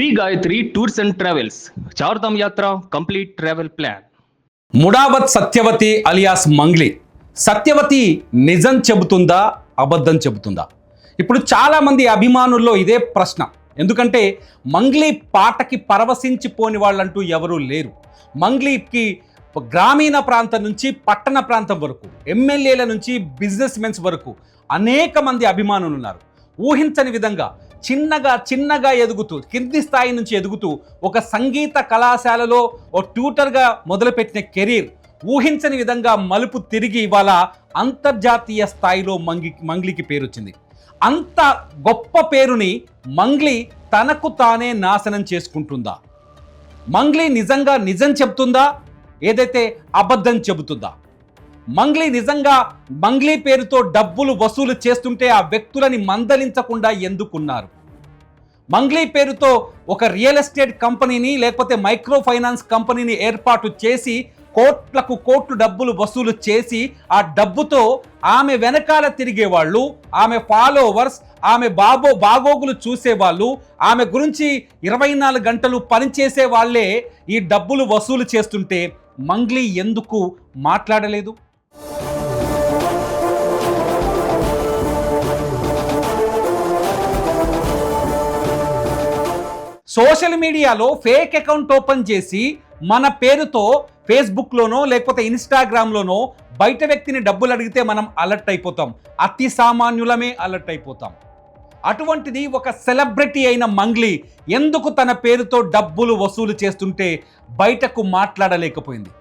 Shri Gayatri tours and travels Chardham యాత్ర complete travel plan. Mudavath Satyavathi alias Mangli. Satyavathi నిజం చెబుతుందా అబద్ధం చెబుతుందా? ఇప్పుడు చాలామంది అభిమానుల్లో ఇదే ప్రశ్న. ఎందుకంటే మంగ్లీ పాటకి పరవశించిపోని వాళ్ళంటూ ఎవరూ లేరు. మంగ్లీకి గ్రామీణ ప్రాంతం నుంచి పట్టణ ప్రాంతం వరకు, ఎమ్మెల్యేల నుంచి బిజినెస్ మెన్స్ వరకు అనేక మంది అభిమానులు ఉన్నారు. ఊహించని విధంగా చిన్నగా ఎదుగుతూ, కింది స్థాయి నుంచి ఎదుగుతూ ఒక సంగీత కళాశాలలో ఓ ట్యూటర్గా మొదలుపెట్టిన కెరీర్ ఊహించని విధంగా మలుపు తిరిగి ఇవాళ అంతర్జాతీయ స్థాయిలో మంగ్లీకి పేరు వచ్చింది. అంత గొప్ప పేరుని మంగ్లీ తనకు తానే నాశనం చేసుకుంటుందా? మంగ్లీ నిజంగా నిజం చెబుతుందా, ఏదైతే అబద్ధం చెబుతుందా? మంగ్లీ నిజంగా మంగ్లీ పేరుతో డబ్బులు వసూలు చేస్తుంటే ఆ వ్యక్తులని మందలించకుండా ఎందుకున్నారు? మంగ్లీ పేరుతో ఒక రియల్ ఎస్టేట్ కంపెనీని లేకపోతే మైక్రో ఫైనాన్స్ కంపెనీని ఏర్పాటు చేసి కోట్లు డబ్బులు వసూలు చేసి ఆ డబ్బుతో ఆమె వెనకాల తిరిగేవాళ్ళు, ఆమె ఫాలోవర్స్, ఆమె బాగోగులు చూసేవాళ్ళు, ఆమె గురించి 24 గంటలు పనిచేసే వాళ్ళే ఈ డబ్బులు వసూలు చేస్తుంటే మంగ్లీ ఎందుకు మాట్లాడలేదు? సోషల్ మీడియాలో ఫేక్ అకౌంట్ ఓపెన్ చేసి మన పేరుతో ఫేస్బుక్లోనో లేకపోతే ఇన్స్టాగ్రామ్లోనో బయట వ్యక్తిని డబ్బులు అడిగితే మనం అలర్ట్ అయిపోతాం. అతి సామాన్యులమే అలర్ట్ అయిపోతాం. అటువంటిది ఒక సెలబ్రిటీ అయిన మంగ్లీ ఎందుకు తన పేరుతో డబ్బులు వసూలు చేస్తుంటే బయటకు మాట్లాడలేకపోయింది?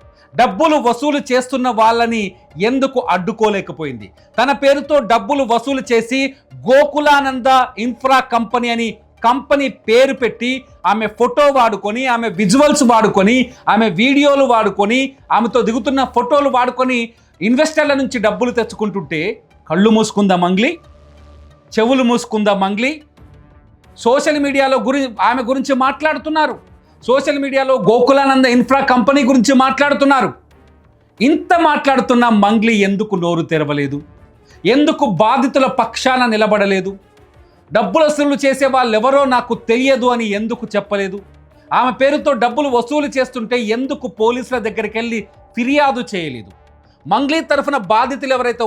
డబ్బులు వసూలు చేస్తున్న వాళ్ళని ఎందుకు అడ్డుకోలేకపోయింది? తన పేరుతో డబ్బులు వసూలు చేసి గోకులానంద ఇన్ఫ్రా కంపెనీ అని కంపెనీ పేరు పెట్టి ఆమె ఫోటో వాడుకొని, ఆమె విజువల్స్ వాడుకొని, ఆమె వీడియోలు వాడుకొని, ఆమెతో దిగుతున్న ఫోటోలు వాడుకొని ఇన్వెస్టర్ల నుంచి డబ్బులు తెచ్చుకుంటుంటే కళ్ళు మూసుకుందా మంగ్లీ? చెవులు మూసుకుందా మంగ్లీ? సోషల్ మీడియాలో ఆమె గురించి మాట్లాడుతున్నారు. సోషల్ మీడియాలో గోకులానంద ఇన్ఫ్రా కంపెనీ గురించి మాట్లాడుతున్నారు. ఇంత మాట్లాడుతున్న మంగ్లీ ఎందుకు నోరు తెరవలేదు? ఎందుకు బాధితుల పక్షాన నిలబడలేదు? డబ్బులు వసూలు చేసే వాళ్ళు ఎవరో నాకు తెలియదు అని ఎందుకు చెప్పలేదు? ఆమె పేరుతో డబ్బులు వసూలు చేస్తుంటే ఎందుకు పోలీసుల దగ్గరికి వెళ్ళి ఫిర్యాదు చేయలేదు? మంగ్లీ తరఫున బాధితులు ఎవరైతే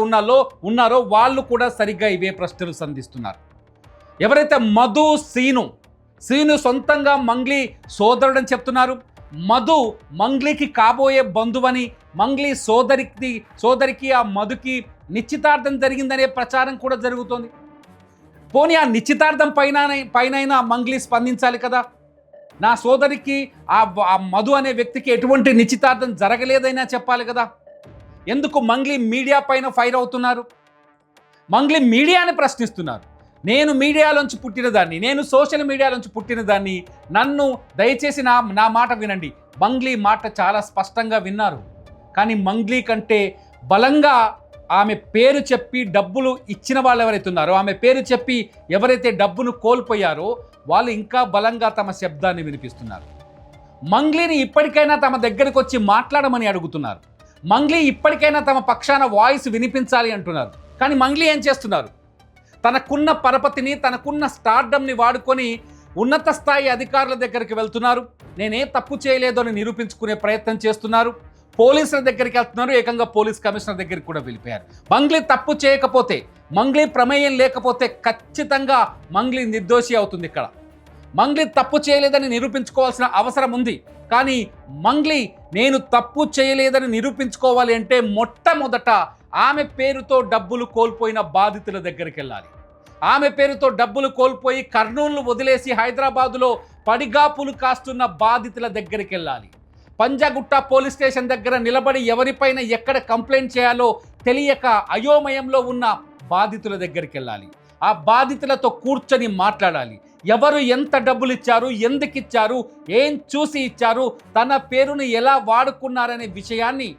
ఉన్నారో వాళ్ళు కూడా సరిగ్గా ఇవే ప్రశ్నలు సంధిస్తున్నారు. ఎవరైతే మధు, సీను సొంతంగా మంగ్లీ సోదరుడని చెప్తున్నారు. మధు మంగ్లీకి కాబోయే బంధువని, మంగ్లీ సోదరికి ఆ మధుకి నిశ్చితార్థం జరిగిందనే ప్రచారం కూడా జరుగుతోంది. పోనీ ఆ నిశ్చితార్థం పైనైనా మంగ్లీ స్పందించాలి కదా. నా సోదరికి ఆ మధు అనే వ్యక్తికి ఎటువంటి నిశ్చితార్థం జరగలేదైనా చెప్పాలి కదా. ఎందుకు మంగ్లీ మీడియా పైన ఫైర్ అవుతున్నారు? మంగ్లీ మీడియాని ప్రశ్నిస్తున్నారు. నేను మీడియాలోంచి పుట్టినదాన్ని, నేను సోషల్ మీడియాలోంచి పుట్టినదాన్ని, నన్ను దయచేసి నా మాట వినండి. మంగ్లీ మాట చాలా స్పష్టంగా విన్నారు. కానీ మంగ్లీ కంటే బలంగా ఆమె పేరు చెప్పి డబ్బులు ఇచ్చిన వాళ్ళు ఎవరైతే ఉన్నారో, ఆమె పేరు చెప్పి ఎవరైతే డబ్బును కోల్పోయారో వాళ్ళు ఇంకా బలంగా తమ శబ్దాన్ని వినిపిస్తున్నారు. మంగ్లీని ఇప్పటికైనా తమ దగ్గరికి వచ్చి మాట్లాడమని అడుగుతున్నారు. మంగ్లీ ఇప్పటికైనా తమ పక్షాన వాయిస్ వినిపించాలి అంటున్నారు. కానీ మంగ్లీ ఏం చేస్తున్నారు? తనకున్న పరపతిని, తనకున్న స్టార్డమ్ని వాడుకొని ఉన్నత స్థాయి అధికారుల దగ్గరికి వెళ్తున్నారు. నేనే తప్పు చేయలేదు అని నిరూపించుకునే ప్రయత్నం చేస్తున్నారు. పోలీసుల దగ్గరికి వెళ్తున్నారు. ఏకంగా పోలీస్ కమిషనర్ దగ్గరికి కూడా వెళ్ళిపోయారు. మంగ్లీ తప్పు చేయకపోతే, మంగ్లీ ప్రమేయం లేకపోతే ఖచ్చితంగా మంగ్లీ నిర్దోషి అవుతుంది. ఇక్కడ మంగ్లీ తప్పు చేయలేదని నిరూపించుకోవాల్సిన అవసరం ఉంది. కానీ మంగ్లీ నేను తప్పు చేయలేదని నిరూపించుకోవాలి అంటే మొట్టమొదట ఆమె పేరుతో డబ్బులు కోల్పోయిన బాధితుల దగ్గరికి వెళ్ళాలి. ఆమె పేరుతో డబ్బులు కోల్పోయి కర్నూలును వదిలేసి హైదరాబాదులో పడిగాపులు కాస్తున్న బాధితుల దగ్గరికి వెళ్ళాలి. పంజాగుట్ట పోలీస్ స్టేషన్ దగ్గర నిలబడి ఎవరిపైన ఎక్కడ కంప్లైంట్ చేయాలో తెలియక అయోమయంలో ఉన్న బాధితుల దగ్గరికి వెళ్ళాలి. ఆ బాధితులతో కూర్చొని మాట్లాడాలి. ఎవరు ఎంత డబ్బులు ఇచ్చారు, ఎందుకు ఇచ్చారు, ఏం చూసి ఇచ్చారు, తన పేరును ఎలా వాడుకున్నారనే విషయాన్ని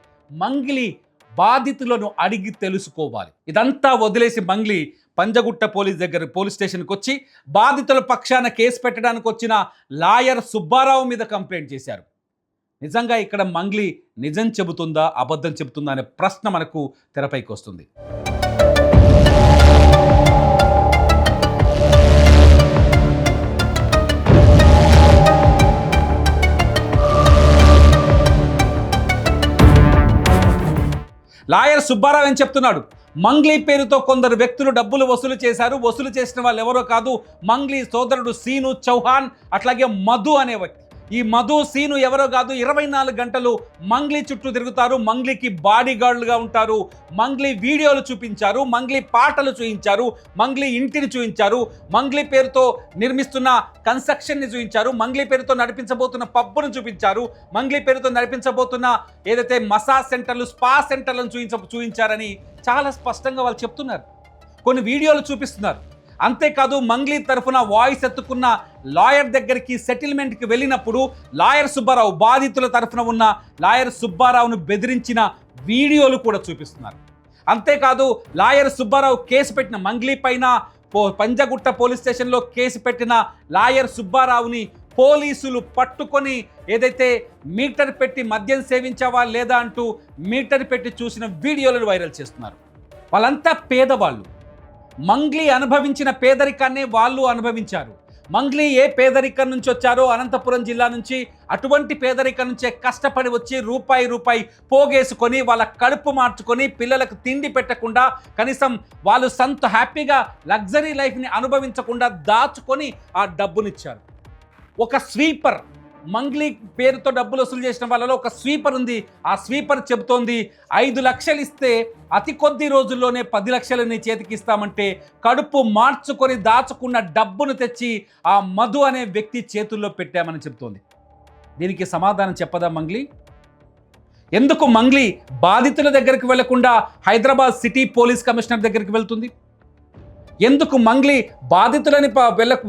మంగ్లీ బాధితులను అడిగి తెలుసుకోవాలి. ఇదంతా వదిలేసి మంగ్లీ పంజగుట్ట పోలీస్ స్టేషన్కి వచ్చి బాధితుల పక్షాన కేసు పెట్టడానికి వచ్చిన లాయర్ సుబ్బారావు మీద కంప్లైంట్ చేశారు. నిజంగా ఇక్కడ మంగ్లీ నిజం చెబుతుందా అబద్ధం చెబుతుందా అనే ప్రశ్న మనకు తెరపైకి వస్తుంది. లాయర్ సుబ్బారావు ఏం చెప్తున్నాడు? మంగ్లీ పేరుతో కొందరు వ్యక్తులు డబ్బులు వసూలు చేశారు. వసూలు చేసిన వాళ్ళు ఎవరో కాదు, మంగ్లీ సోదరుడు సీను చౌహాన్, అట్లాగే మధు అనే వ్యక్తి. ఈ మధు సీను ఎవరో కాదు, 24 గంటలు మంగ్లీ చుట్టూ తిరుగుతారు. మంగ్లీకి బాడీ గార్డులుగా ఉంటారు. మంగ్లీ వీడియోలు చూపించారు, మంగ్లీ పాటలు చూపించారు, మంగ్లీ ఇంటిని చూపించారు, మంగ్లీ పేరుతో నిర్మిస్తున్న కన్స్ట్రక్షన్ని చూపించారు, మంగ్లీ పేరుతో నడిపించబోతున్న పబ్బును చూపించారు, మంగ్లీ పేరుతో నడిపించబోతున్న ఏదైతే మసాజ్ సెంటర్లు, స్పా సెంటర్లను చూపించారని చాలా స్పష్టంగా వాళ్ళు చెప్తున్నారు. కొన్ని వీడియోలు చూపిస్తున్నారు. అంతేకాదు, మంగ్లీ తరఫున వాయిస్ ఎత్తుకున్న లాయర్ దగ్గరికి సెటిల్మెంట్కి వెళ్ళినప్పుడు లాయర్ సుబ్బారావు, బాధితుల తరఫున ఉన్న లాయర్ సుబ్బారావును బెదిరించిన వీడియోలు కూడా చూపిస్తున్నారు. అంతేకాదు, లాయర్ సుబ్బారావు కేసు పెట్టిన మంగ్లీ పైన పంజగుట్ట పోలీస్ స్టేషన్లో కేసు పెట్టిన లాయర్ సుబ్బారావుని పోలీసులు పట్టుకొని ఏదైతే మీటర్ పెట్టి మద్యం సేవించావా లేదా అంటూ మీటర్ పెట్టి చూసిన వీడియోలను వైరల్ చేస్తున్నారు. వాళ్ళంతా పేదవాళ్ళు. మంగ్లీ అనుభవించిన పేదరికాన్నే వాళ్ళు అనుభవించారు. మంగ్లీ ఏ పేదరికం నుంచి వచ్చారో, అనంతపురం జిల్లా నుంచి, అటువంటి పేదరికం నుంచే కష్టపడి వచ్చి రూపాయి పోగేసుకొని వాళ్ళ కడుపు మార్చుకొని పిల్లలకు తిండి పెట్టకుండా, కనీసం వాళ్ళు హ్యాపీగా లగ్జరీ లైఫ్ని అనుభవించకుండా దాచుకొని ఆ డబ్బునిచ్చారు. ఒక స్వీపర్, మంగ్లీ పేరుతో డబ్బులు వసూలు చేసిన వాళ్ళలో ఒక స్వీపర్ ఉంది. ఆ స్వీపర్ చెబుతోంది 5 లక్షలు ఇస్తే అతి కొద్ది రోజుల్లోనే 10 లక్షలు నీ చేతికి ఇస్తామంటే కడుపు మార్చుకొని దాచుకున్న డబ్బును తెచ్చి ఆ మధు అనే వ్యక్తి చేతుల్లో పెట్టామని చెబుతోంది. దీనికి సమాధానం చెప్పదా మంగ్లీ? ఎందుకు మంగ్లీ బాధితుల దగ్గరికి వెళ్లకుండా హైదరాబాద్ సిటీ పోలీస్ కమిషనర్ దగ్గరికి వెళ్తుంది? ఎందుకు మంగ్లీ బాధితులని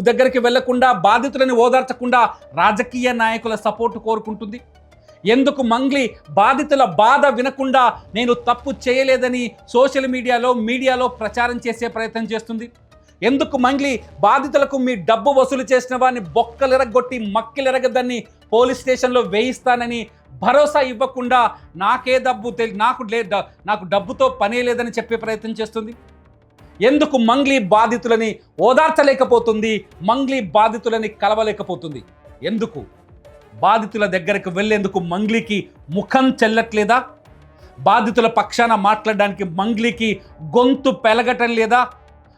దగ్గరికి వెళ్లకుండా, బాధితులని ఓదార్చకుండా రాజకీయ నాయకుల సపోర్టు కోరుకుంటుంది? ఎందుకు బాధితుల బాధ వినకుండా నేను తప్పు చేయలేదని సోషల్ మీడియాలో ప్రచారం చేసే ప్రయత్నం చేస్తుంది? ఎందుకు బాధితులకు మీ డబ్బు వసూలు చేసిన వారిని బొక్కలిరగొట్టి మక్కిలిరగదని పోలీస్ స్టేషన్లో వేయిస్తానని భరోసా ఇవ్వకుండా నాకు డబ్బుతో పనే లేదని చెప్పే ప్రయత్నం చేస్తుంది? ఎందుకు బాధితులని ఓదార్చలేకపోతుంది? బాధితులని కలవలేకపోతుంది? ఎందుకు? బాధితుల దగ్గరకు వెళ్ళేందుకు మంగ్లీకి ముఖం చెల్లట్లేదా? బాధితుల పక్షాన మాట్లాడడానికి మంగ్లీకి గొంతు పెలగటం లేదా?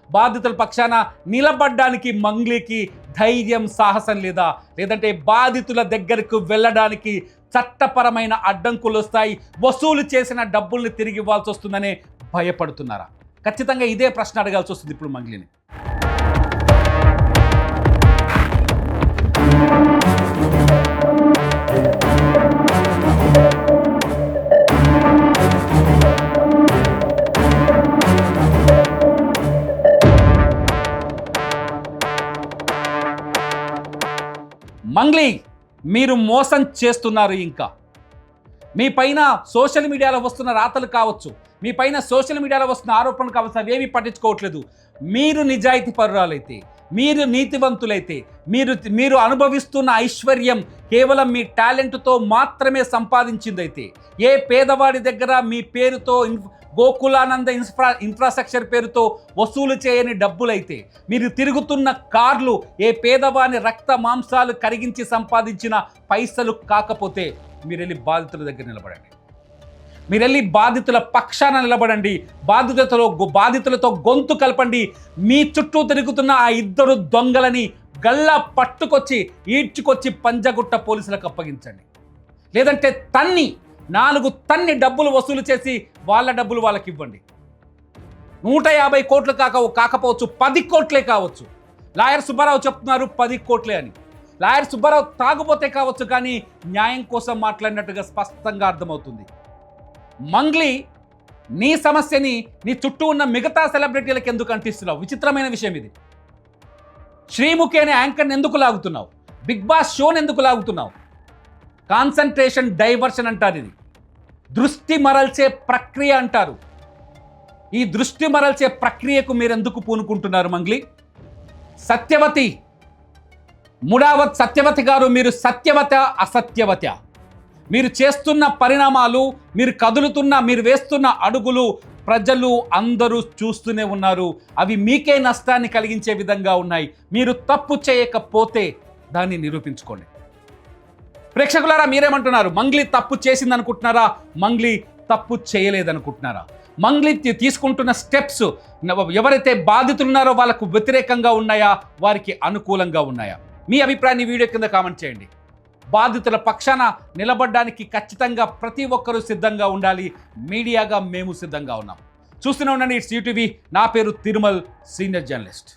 బాధితుల పక్షాన నిలబడడానికి మంగ్లీకి ధైర్యం, సాహసం లేదా? లేదంటే బాధితుల దగ్గరకు వెళ్ళడానికి చట్టపరమైన అడ్డంకులు వస్తాయి, వసూలు చేసిన డబ్బుల్ని తిరిగి ఇవ్వాల్సి వస్తుందనే భయపడుతున్నారా? ఖచ్చితంగా ఇదే ప్రశ్న అడగాల్సి వస్తుంది ఇప్పుడు మంగ్లీని. మంగ్లీ, మీరు మోసం చేస్తున్నారు. ఇంకా మీ పైన సోషల్ మీడియాలో వస్తున్న రాతలు కావచ్చు, మీ పైన సోషల్ మీడియాలో వస్తున్న ఆరోపణలు కావచ్చు, అవేమీ పట్టించుకోవట్లేదు. మీరు నిజాయితీ పరురాలైతే, మీరు నీతివంతులైతే, మీరు అనుభవిస్తున్న ఐశ్వర్యం కేవలం మీ టాలెంట్తో మాత్రమే సంపాదించిందైతే, ఏ పేదవాడి దగ్గర మీ పేరుతో గోకులానంద ఇన్ఫ్రాస్ట్రక్చర్ పేరుతో వసూలు చేయని డబ్బులైతే, మీరు తిరుగుతున్న కార్లు ఏ పేదవాని రక్త మాంసాలు కరిగించి సంపాదించిన పైసలు కాకపోతే, మీరు వెళ్ళి బాధితుల దగ్గర నిలబడండి. మీరు వెళ్ళి బాధితుల పక్షాన నిలబడండి. బాధితులతో గొంతు కలపండి. మీ చుట్టూ తిరుగుతున్న ఆ 2 దొంగలని గల్లా పట్టుకొచ్చి ఈడ్చుకొచ్చి పంజగుట్ట పోలీసులకు అప్పగించండి. లేదంటే 4 తన్ని డబ్బులు వసూలు చేసి వాళ్ళ డబ్బులు వాళ్ళకి ఇవ్వండి. 150 కోట్లు కాకపోవచ్చు, 10 కోట్లే కావచ్చు. లాయర్ సుబ్బారావు చెప్తున్నారు 10 కోట్లే అని. లాయర్ సుబ్బారావు తాగుపోతే కావచ్చు, కానీ న్యాయం కోసం మాట్లాడినట్టుగా స్పష్టంగా అర్థమవుతుంది. మంగ్లీ, నీ సమస్యని నీ చుట్టూ ఉన్న మిగతా సెలబ్రిటీలకు ఎందుకు అంటిస్తున్నావు? విచిత్రమైన విషయం ఇది. శ్రీముఖి అనే యాంకర్ని ఎందుకు లాగుతున్నావు? బిగ్ బాస్ షోని ఎందుకు లాగుతున్నావు? కాన్సన్ట్రేషన్ డైవర్షన్ అంటారు. ఇది దృష్టి మరల్చే ప్రక్రియ అంటారు. ఈ దృష్టి మరల్చే ప్రక్రియకు మీరు ఎందుకు పూనుకుంటున్నారు మంగ్లీ? సత్యవతి, ముడావత్ సత్యవతి గారు, మీరు సత్యవత అసత్యవత? మీరు చేస్తున్న పరిణామాలు, మీరు వేస్తున్న అడుగులు ప్రజలు అందరూ చూస్తూనే ఉన్నారు. అవి మీకే నష్టాన్ని కలిగించే విధంగా ఉన్నాయి. మీరు తప్పు చేయకపోతే దాన్ని నిరూపించుకోండి. ప్రేక్షకులారా, మీరేమంటున్నారు? మంగ్లీ తప్పు చేసింది అనుకుంటున్నారా? మంగ్లీ తప్పు చేయలేదనుకుంటున్నారా? మంగ్లీ తీసుకుంటున్న స్టెప్స్ ఎవరైతే బాధితులున్నారో వాళ్ళకు వ్యతిరేకంగా ఉన్నాయా, వారికి అనుకూలంగా ఉన్నాయా? మీ అభిప్రాయాన్ని వీడియో కింద కామెంట్ చేయండి. బాధితుల పక్షాన నిలబడడానికి ఖచ్చితంగా ప్రతి ఒక్కరూ సిద్ధంగా ఉండాలి. మీడియాగా మేము సిద్ధంగా ఉన్నాం. చూస్తూనే ఉండండి ఇట్స్ యూటీవీ. నా పేరు తిరుమల్, సీనియర్ జర్నలిస్ట్.